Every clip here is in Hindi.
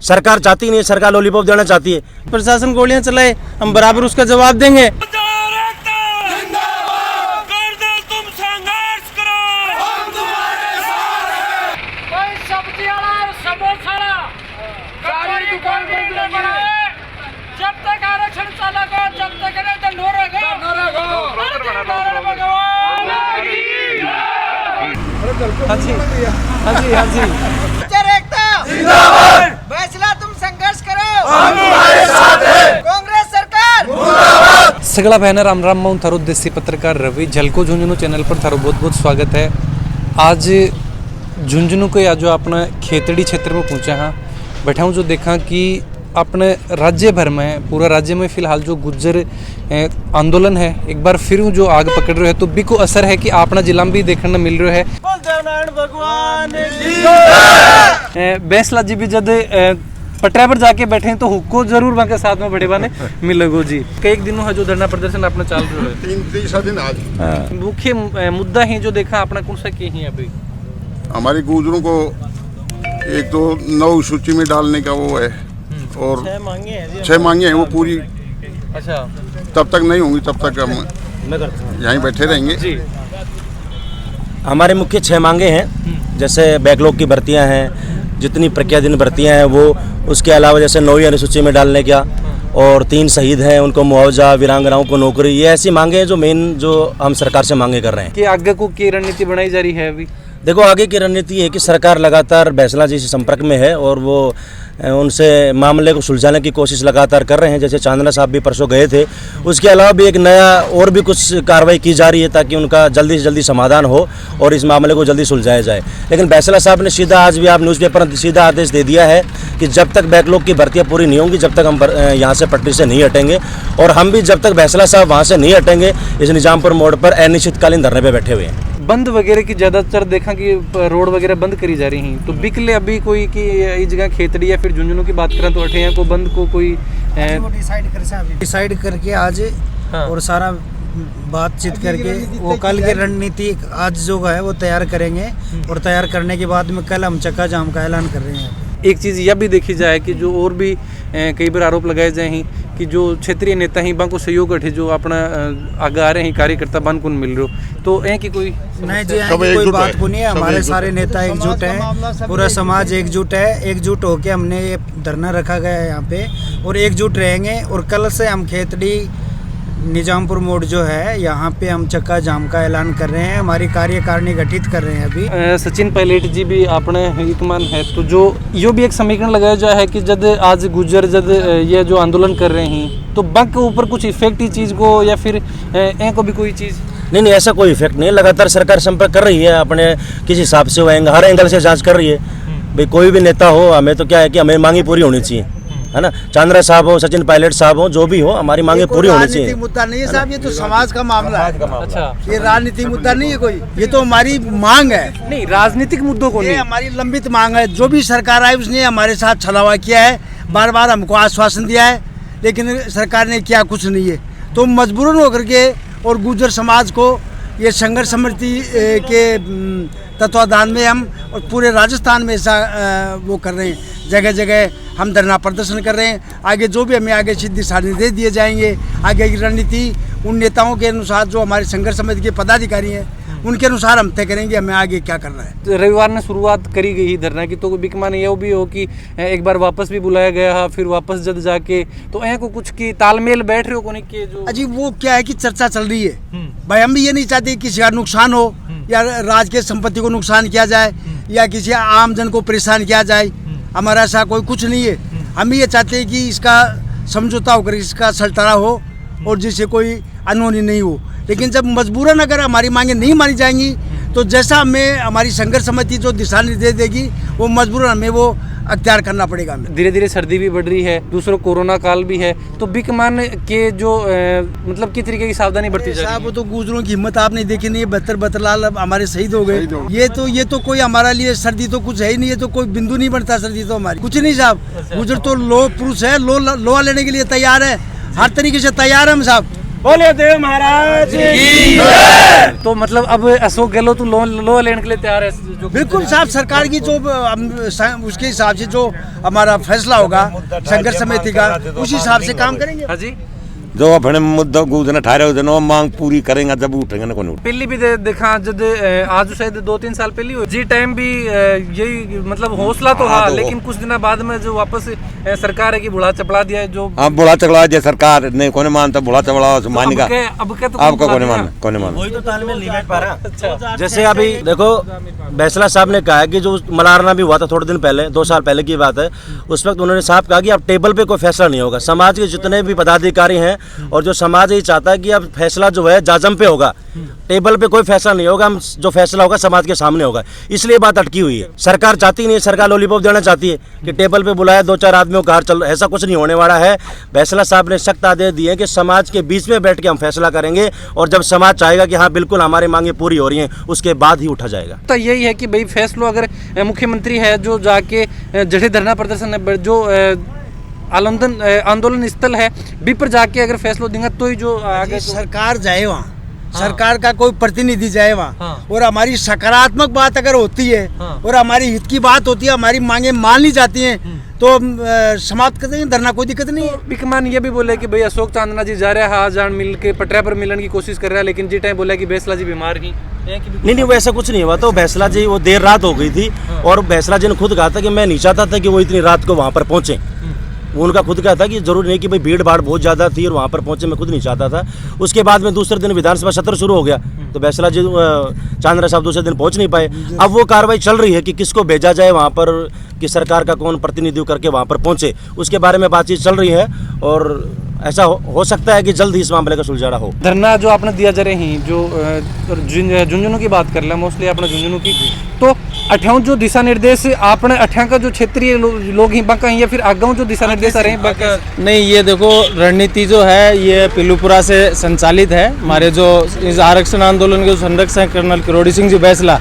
सरकार चाहती नहीं है, सरकार लॉलीपॉप देना चाहती है। प्रशासन गोलियां चलाए, हम बराबर उसका जवाब देंगे। जब तक आरक्षण चलेगा, जब तक दंड रहेगा। फैसला तुम संघर्ष करो, हम तुम्हारे साथ हैं। कांग्रेस सरकार सगळा बहना राम राम। मैं थारो देसी पत्रकार रवि झलको झुंझुनू चैनल पर थारो बहुत बहुत स्वागत है। आज झुंझुनू के आज जो अपना खेतड़ी क्षेत्र में पहुंचा हाँ, बैठा हूँ जो देखा कि अपने राज्य भर में, पूरा राज्य में फिलहाल जो गुज्जर आंदोलन है एक बार फिर जो आग पकड़ रहे हैं, तो भी को असर है कि अपना जिला में भी देखने मिल रहा है। बैसला जी भी जब पटरा पर जाके बैठे तो हुक्को जरूर वहाँ के साथ में बड़े बाने मिलेगो जी। कई दिनों है जो धरना प्रदर्शन अपना चाल रहा है, तीसरा दिन आज। मुख्य मुद्दा ही जो देखा अपना कौन सा के ही अभी हमारे गुजरों को एक तो 9 सूची में डालने का वो है, और 6 मांगे हैं वो पूरी। अच्छा, तब तक नहीं होंगी, तब तक हम यहीं बैठे रहेंगे जी। हमारे मुख्य 6 मांगे हैं, जैसे बैकलॉग की भर्तियां हैं, जितनी प्रक्रियाधीन भर्तियां हैं वो, उसके अलावा जैसे 9वीं अनुसूची में डालने का, और 3 शहीद हैं उनको मुआवजा, वीरांगनाओं को नौकरी, ये ऐसी मांगे हैं जो मेन जो हम सरकार से मांगे कर रहे हैं। कि आगे को की रणनीति बनाई जा रही है अभी? देखो, आगे की रणनीति है कि सरकार लगातार बैसला जी से संपर्क में है और वो उनसे मामले को सुलझाने की कोशिश लगातार कर रहे हैं। जैसे चांदना साहब भी परसों गए थे, उसके अलावा भी एक नया और भी कुछ कार्रवाई की जा रही है ताकि उनका जल्दी से जल्दी समाधान हो और इस मामले को जल्दी सुलझाया जाए। लेकिन बैसला साहब ने सीधा, आज भी आप न्यूज़पेपर में सीधा आदेश दे दिया है कि जब तक बैकलॉग की भर्तियाँ पूरी नहीं होंगी, जब तक हम यहाँ से पटरी से नहीं हटेंगे, और हम भी जब तक बैसला साहब वहाँ से नहीं हटेंगे इस निजामपुर मोड़ पर अनिश्चितकालीन धरने पर बैठे हुए हैं। बंद वगैरह की ज़्यादातर देखा कि रोड वगैरह बंद करी जा रही हैं, तो बिकले अभी कोई कि इस जगह खेतड़ी या फिर झुंझुनू की बात करें तो अठे हैं को बंद को कोई डिसाइड करके आज और सारा बातचीत करके वो कल की रणनीति आज जो है वो तैयार करेंगे, और तैयार करने के बाद में कल हम चक्का जाम का ऐलान कर रहे हैं। एक चीज़ यह भी देखी जाए कि जो और भी कई बार आरोप लगाए जाए हैं कि जो क्षेत्रीय नेता हैं बां को सहयोग अठे जो अपना आगे आ रहे हैं कार्यकर्ता बान को मिल रहे, तो ऐ कि कोई नहीं जी, कोई बात को नहीं है। हमारे सारे नेता एकजुट हैं, पूरा समाज एकजुट है। एकजुट होके हमने ये धरना रखा गया है यहाँ पे, और एकजुट रहेंगे। और कल से हम खेतड़ी निजामपुर मोड़ जो है यहाँ पे हम चक्का जाम का ऐलान कर रहे हैं। हमारी कार्यकारिणी गठित कर रहे हैं अभी। सचिन पायलट जी भी अपने हितमान है, तो जो यो भी एक समीकरण लगाया जाए है कि जब आज गुज्जर जब ये जो आंदोलन कर रहे हैं तो बंक के ऊपर कुछ इफेक्ट ही चीज़ को, या फिर ए को भी कोई चीज़ नहीं, ऐसा कोई इफेक्ट नहीं है। लगातार सरकार संपर्क कर रही है, अपने किस हिसाब से वो हर एंगल से जांच कर रही है। भाई कोई भी नेता हो, हमें तो क्या है कि हमें मांगी पूरी होनी चाहिए, है ना। चांद्रा साहब हो, सचिन पायलट साहब हो, जो भी हो, हमारी मांगे पूरी होनी चाहिए। मुद्दा नहीं है साहब, ये तो समाज का मामला है। अच्छा, ये राजनीतिक मुद्दा नहीं है कोई, ये तो हमारी मांग है। नहीं, राजनीतिक मुद्दों को ये नहीं, हमारी लंबित मांग है। जो भी सरकार आई उसने हमारे साथ छलावा किया है, बार बार हमको आश्वासन दिया है, लेकिन सरकार ने किया कुछ नहीं है। तो मजबूरन होकर के और गुर्जर समाज को ये संघर्ष समिति के तत्वाधान में हम और पूरे राजस्थान में ऐसा वो कर रहे हैं। जगह जगह हम धरना प्रदर्शन कर रहे हैं। आगे जो भी हमें आगे दिशा निर्देश दिए जाएंगे, आगे की रणनीति उन नेताओं के अनुसार जो हमारे संघर्ष समिति के पदाधिकारी हैं उनके अनुसार हम तय करेंगे हमें आगे क्या करना है। तो रविवार ने शुरुआत करी गई धरना की, तो बिकमान यह भी हो कि एक बार वापस भी बुलाया गया, फिर वापस जब जाके तो यहाँ को कुछ की तालमेल बैठ रहे हो कोने के जो अजी वो क्या है कि चर्चा चल रही है। भाई हम भी ये नहीं चाहते किसी का नुकसान हो, या राज्य के संपत्ति को नुकसान किया जाए, या किसी आम जन को परेशान किया जाए। हमारा ऐसा कोई कुछ नहीं है। हम भी ये चाहते हैं कि इसका समझौता होकर इसका सलटरा हो और जिससे कोई अनहोनी नहीं हो। लेकिन जब मजबूरन अगर हमारी मांगे नहीं मानी जाएंगी तो जैसा हमें हमारी संघर्ष समिति जो दिशा निर्देश देगी वो मजबूरन हमें वो अख्तियार करना पड़ेगा। धीरे धीरे सर्दी भी बढ़ रही है, दूसरा कोरोना काल भी है, तो बिकमान के जो मतलब किस तरीके की सावधानी बरती जाए? साहब वो तो गुजरों की हिम्मत आपने देखी नहीं है। 72 लाल हमारे शहीद हो गए। ये तो कोई हमारा लिए सर्दी तो कुछ है ही नहीं है, तो कोई बिंदु नहीं बनता सर्दी तो हमारी कुछ नहीं साहब। गुजर तो लो पुरुष है, लोहा लेने के लिए तैयार है, हर तरीके से तैयार है हम साहब। बोलिए देव महाराज तो मतलब अब अशोक गहलोत तो लो लेने के लिए तैयार है जो बिल्कुल साहब, सरकार की जो उसके हिसाब से जो हमारा फैसला होगा संघर्ष समिति का, उस हिसाब से काम करेंगे। हाँ जी, जो अपने मुद्दा गुजरना ठारे हो जनो मांग पूरी करेंगे जब उठेंगे ना कोई पहली भी देखा जब आज शायद 2-3 साल पहले हुई जी टाइम भी यही मतलब हौसला तो हाँ, लेकिन कुछ दिन बाद में जो वापस सरकार है कि बुढ़ा चपड़ा दिया है जो हाँ बुढ़ा चकला दिया सरकार नहीं कोने मानता बुढ़ा चपड़ा मानेगा अब क्या तो आपका कोने मान वही तो तालमेल नहीं बैठ पा रहा। जैसे अभी देखो बैसला साहब ने कहा कि जो मलारना भी हुआ था थोड़े दिन पहले, 2 साल पहले की बात है, उस वक्त उन्होंने साहब कहा कि अब टेबल पे कोई फैसला नहीं होगा। समाज के जितने भी पदाधिकारी हैं और जो समाज यही चाहता है कि अब फैसला जो है जाजम पे होगा, टेबल पे कोई फैसला नहीं होगा, हम जो फैसला होगा समाज के सामने होगा। इसलिए बात अटकी हुई है। सरकार चाहती नहीं है, सरकार लॉलीपॉप देना चाहती है कि टेबल पे बुलाया 2-4 आदमियों का हार चल, ऐसा कुछ नहीं होने वाला है। बैसला साहब ने सख्त आदेश दिए कि समाज के बीच में बैठ के हम फैसला करेंगे और जब समाज चाहेगा कि हाँ बिल्कुल हमारी मांगे पूरी हो रही हैं, उसके बाद ही उठा जाएगा। तो यही है कि भाई फैसलो अगर मुख्यमंत्री है जो जाके जड़े धरना प्रदर्शन है जो आंदोलन स्थल है भी पर जाके अगर फैसला देंगे तो ही जो आगे सरकार जाए वहाँ, सरकार का कोई प्रतिनिधि जाए वहाँ, हाँ। और हमारी सकारात्मक बात अगर होती है, हाँ। और हमारी हित की बात होती है, हमारी मांगे मान ली जाती हैं, तो समाप्त कर देंगे, धरना कोई दिक्कत नहीं है। बिकमान ये भी बोले कि भाई अशोक चांदना जी जा रहे हैं हाँ जान मिल के पटरा पर मिलने की कोशिश कर रहा है, लेकिन जी टाइम बोला कि बैसला जी बीमार ही नहीं वो ऐसा कुछ नहीं हुआ। तो बैसला जी वो देर रात हो गई थी और बैसला जी ने खुद कहा था कि मैं नहीं चाहता था कि वो इतनी रात को वहाँ पर पहुँचे। वो उनका खुद का था कि जरूरी नहीं कि भाई भीड़ भाड़ बहुत ज़्यादा थी और वहाँ पर पहुँचे, मैं खुद नहीं चाहता था। उसके बाद में दूसरे दिन विधानसभा सत्र शुरू हो गया तो बैसला जी चांदना साहब दूसरे दिन पहुँच नहीं पाए। अब वो कार्रवाई चल रही है कि किसको भेजा जाए वहाँ पर, कि सरकार का कौन प्रतिनिधि करके वहाँ पर पहुँचे, उसके बारे में बातचीत चल रही है और ऐसा हो सकता है कि जल्द ही इस मामले का सुलझाना हो। धरना जो आपने दिया जा रहे हैं जो झुंझुनू की बात कर ले मोस्टली आपने झुंझुनू की, तो अठाऊं जो दिशा निर्देश आपने अठां का जो क्षेत्रीय लोग ही बाका या फिर आगाऊ जो दिशा निर्देश आ रहे हैं बाका? नहीं, ये देखो रणनीति जो है ये पिलूपुरा से संचालित है। हमारे जो इस आरक्षण आंदोलन के संरक्षक कर्नल किरोड़ी सिंह जी बैसला,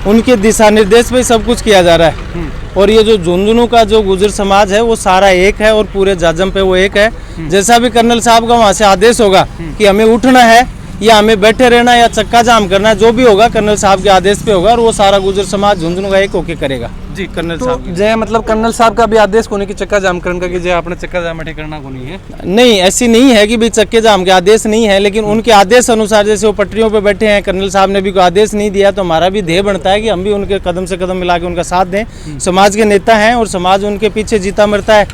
उनके दिशा निर्देश पे सब कुछ किया जा रहा है। और ये जो झुंझुनू का जो गुर्जर समाज है वो सारा एक है और पूरे जाजम पे वो एक है। जैसा भी कर्नल साहब का वहाँ से आदेश होगा कि हमें उठना है या हमें बैठे रहना या चक्का जाम करना है, जो भी होगा कर्नल साहब के आदेश पे होगा और वो सारा गुर्जर समाज झुंझुनू का एक होके करेगा। जी कर्नल तो साहब जय मतलब कर्नल साहब का भी आदेश कोने की चक्का जाम करने का कि जय आपने चक्का जाम अठे करना को नहीं है? नहीं, ऐसी नहीं है कि भी चक्के जाम के आदेश नहीं है, लेकिन उनके आदेश अनुसार जैसे वो पटरियों पे बैठे हैं, कर्नल साहब ने भी कोई आदेश नहीं दिया, तो हमारा भी ध्येय बनता है कि हम भी उनके कदम से कदम मिला के उनका साथ दें। समाज के नेता हैं और समाज उनके पीछे जीता मरता है,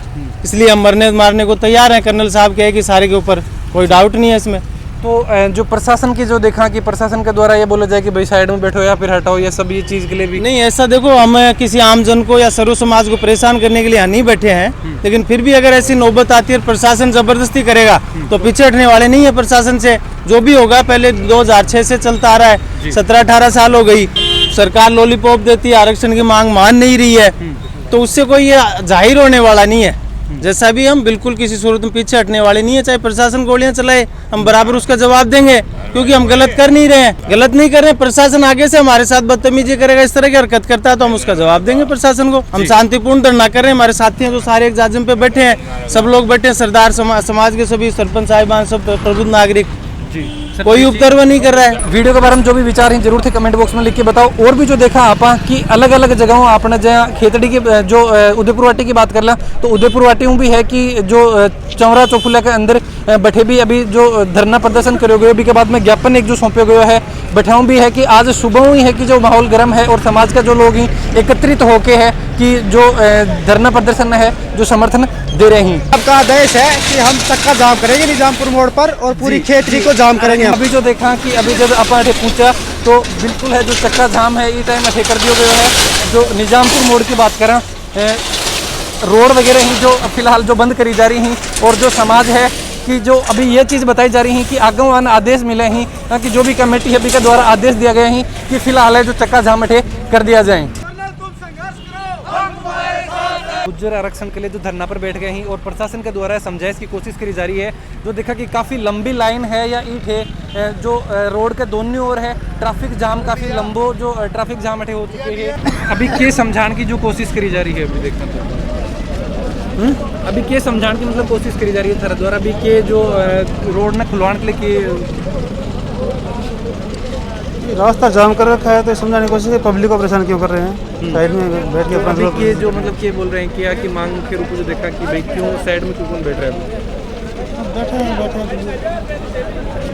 इसलिए हम मरने मारने को तैयार हैं। कर्नल साहब के कि सारे के ऊपर कोई डाउट नहीं है इसमें। तो जो प्रशासन की जो देखा कि प्रशासन के द्वारा ये बोला जाए कि भाई साइड में बैठो या फिर हटाओ, ये सब ये चीज़ के लिए भी नहीं, ऐसा देखो हम किसी आम जन को या सर्व समाज को परेशान करने के लिए यहाँ नहीं बैठे हैं, लेकिन फिर भी अगर ऐसी नौबत आती है प्रशासन जबरदस्ती करेगा तो पीछे हटने वाले नहीं है प्रशासन से। जो भी होगा पहले 2006 से चलता आ रहा है, 17-18 साल हो गई, सरकार लॉलीपॉप देती है, आरक्षण की मांग मान नहीं रही है, तो उससे कोई ये जाहिर होने वाला नहीं है। जैसा भी हम बिल्कुल किसी सूरत में पीछे हटने वाले नहीं है, चाहे प्रशासन गोलियां चलाए हम बराबर उसका जवाब देंगे, क्योंकि हम गलत कर नहीं रहे हैं, गलत नहीं कर रहे हैं। प्रशासन आगे से हमारे साथ बदतमीजी करेगा, इस तरह की हरकत करता है तो हम उसका जवाब देंगे प्रशासन को। हम शांतिपूर्ण धरना कर रहे हैं, हमारे साथी हैं जो सारे एक जाजिम पे बैठे हैं, सब लोग बैठे हैं, सरदार समाज के सभी सरपंच साहिबान, सब प्रबुद्ध नागरिक, कोई उपद्रव नहीं कर रहा है। वीडियो के बारे में जो भी विचार हैं जरूर थे कमेंट बॉक्स में लिख के बताओ। और भी जो देखा आपा कि अलग अलग जगहों आपने जहाँ खेतड़ी की जो उदयपुर वाटी की बात कर ला तो उदयपुर वाटी भी है कि जो चौरा चौफुला के अंदर बैठे भी अभी जो धरना प्रदर्शन करे गए, अभी के बाद में ज्ञापन एक जो सौंपे गए है बैठाऊँ भी है कि आज सुबह ही है कि जो माहौल गर्म है और समाज का जो लोग ही एकत्रित होके है कि जो धरना प्रदर्शन है जो समर्थन दे रहे हैं। आपका आदेश है कि हम चक्का जाम करेंगे निजामपुर मोड़ पर और पूरी खेतड़ी को जाम करेंगे। अभी जो देखा कि अभी जब अपन अठे पूछा तो बिल्कुल है जो चक्का जाम है ये टाइम अठे कर दिया गया है। जो निजामपुर मोड़ की बात करें, रोड वगैरह ही जो फिलहाल जो बंद करी जा रही हैं और जो समाज है कि जो अभी ये चीज़ बताई जा रही है कि आगे वान आदेश मिले हैं कि जो भी कमेटी है के द्वारा आदेश दिया गया है कि फिलहाल है जो चक्का जाम अठे कर दिया जाए। गुज्जर आरक्षण के लिए जो धरना पर बैठ गए हैं और प्रशासन के द्वारा समझाइश की कोशिश करी जा रही है। जो देखा कि काफ़ी लंबी लाइन है या ईंट है जो रोड के दोनों ओर है, ट्रैफिक जाम काफ़ी लंबो जो ट्रैफिक जाम अठे हो चुके हैं। अभी के समझाने की जो कोशिश करी जा रही है अभी देखना तो अभी के समझाने की मतलब कोशिश करी जा रही है थारे द्वारा अभी के जो रोड ने खुलवाने के लिए के रास्ता जाम कर रखा है तो समझाने की कोशिश है, पब्लिक को परेशान क्यों कर रहे हैं, साइड में बैठ के अपना अभी के जो मतलब के बोल रहे हैं क्या कि मांग के रूप में जो देखा कि भाई क्यों साइड में क्यों बैठ रहे हैं बैठे हैं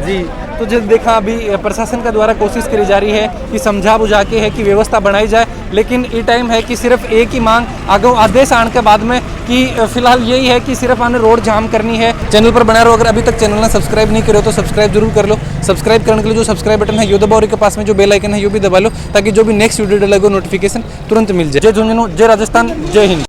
जी। तो जब देखा अभी प्रशासन का द्वारा कोशिश करी जा रही है कि समझा बुझा के है कि व्यवस्था बनाई जाए, लेकिन ये टाइम है कि सिर्फ एक ही मांग आगे आदेश आने के बाद में कि फिलहाल यही है कि सिर्फ आने रोड जाम करनी है। चैनल पर बना रहो, अगर अभी तक चैनल ने सब्सक्राइब नहीं करो तो सब्सक्राइब जरूर कर लो। सब्सक्राइब करने के लिए जो सब्सक्राइब बटन है यो दबाओ और के पास में जो बेल आइकन है यो भी दबा लो ताकि जो भी नेक्स्ट वीडियो लगो नोटिफिकेशन तुरंत मिल जाए। जय झुंझुनू, जय राजस्थान, जय हिंद।